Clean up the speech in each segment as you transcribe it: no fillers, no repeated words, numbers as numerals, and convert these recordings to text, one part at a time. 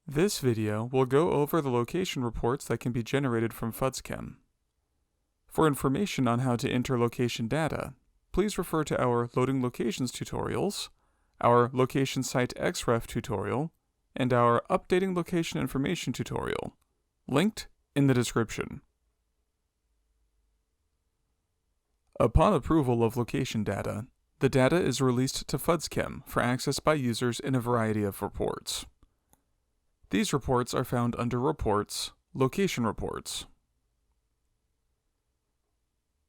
This video will go over the location reports that can be generated from FUDSChem. For information on how to enter location data, please refer to our Loading Locations tutorials, our Location Site XREF tutorial, and our Updating Location Information tutorial, linked in the description. Upon approval of location data, the data is released to FUDSChem for access by users in a variety of reports. These reports are found under Reports, Location Reports.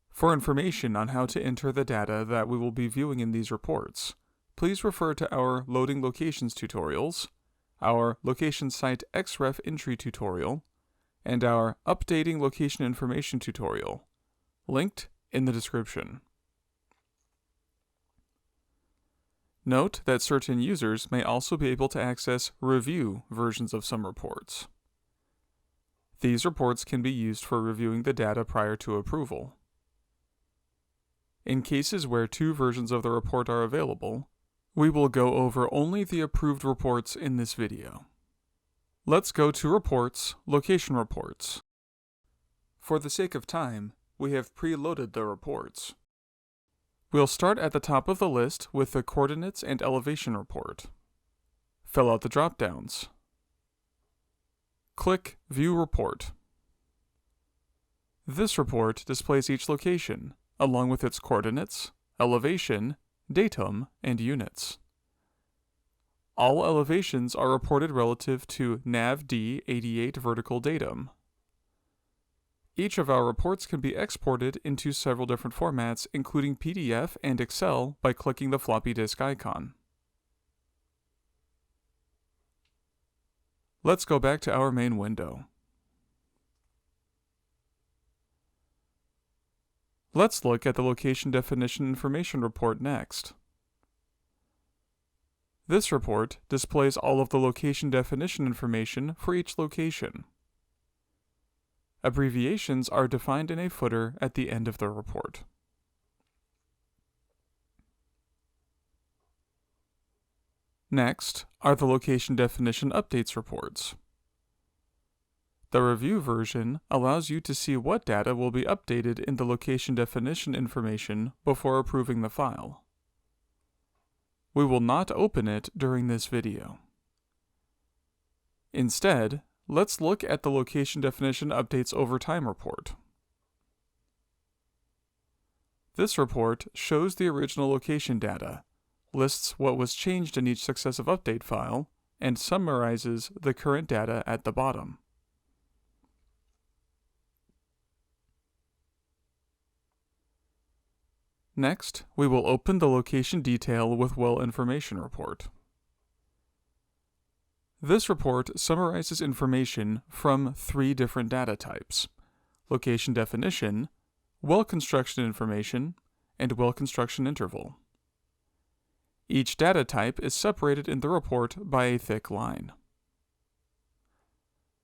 For information on how to enter the data that we will be viewing in these reports, please refer to our Loading Locations tutorials, our Location Site XREF entry tutorial, and our Updating Location Information tutorial, linked in the description. Note that certain users may also be able to access review versions of some reports. These reports can be used for reviewing the data prior to approval. In cases where two versions of the report are available, we will go over only the approved reports in this video. Let's go to Reports, Location Reports. For the sake of time, we have preloaded the reports. We'll start at the top of the list with the Coordinates and Elevation report. Fill out the drop-downs. Click View Report. This report displays each location, along with its coordinates, elevation, datum, and units. All elevations are reported relative to NAV-D88 vertical datum. Each of our reports can be exported into several different formats, including PDF and Excel, by clicking the floppy disk icon. Let's go back to our main window. Let's look at the Location Definition Information report next. This report displays all of the location definition information for each location. Abbreviations are defined in a footer at the end of the report. Next are the Location Definition Updates reports. The review version allows you to see what data will be updated in the location definition information before approving the file. We will not open it during this video. Instead, let's look at the Location Definition Updates Over Time report. This report shows the original location data, lists what was changed in each successive update file, and summarizes the current data at the bottom. Next, we will open the Location Detail with Well Information report. This report summarizes information from three different data types: location definition, well construction information, and well construction interval. Each data type is separated in the report by a thick line.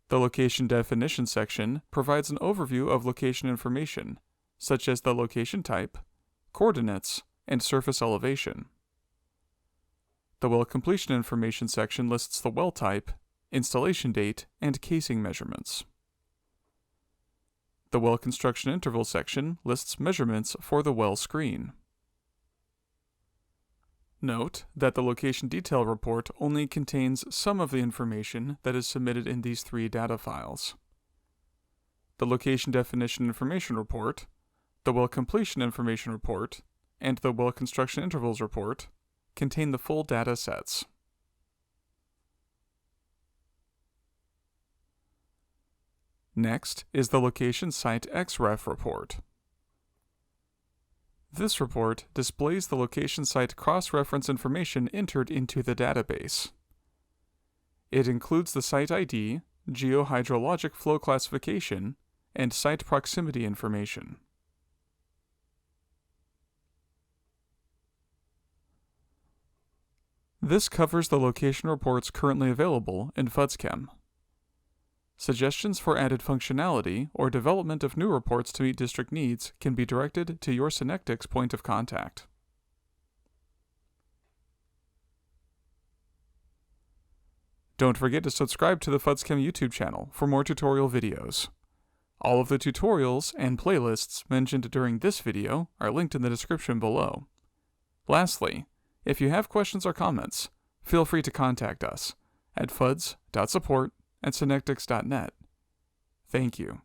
The location definition section provides an overview of location information, such as the location type, coordinates, and surface elevation. The well completion information section lists the well type, installation date, and casing measurements. The well construction interval section lists measurements for the well screen. Note that the location detail report only contains some of the information that is submitted in these three data files. The location definition information report, the well completion information report, and the well construction intervals report contain the full data sets. Next is the Location Site XREF report. This report displays the location site cross-reference information entered into the database. It includes the site ID, geohydrologic flow classification, and site proximity information. This covers the location reports currently available in FUDSChem. Suggestions for added functionality or development of new reports to meet district needs can be directed to your Synectics point of contact. Don't forget to subscribe to the FUDSChem YouTube channel for more tutorial videos. All of the tutorials and playlists mentioned during this video are linked in the description below. Lastly, if you have questions or comments, feel free to contact us at fuds.support@synectics.net. Thank you.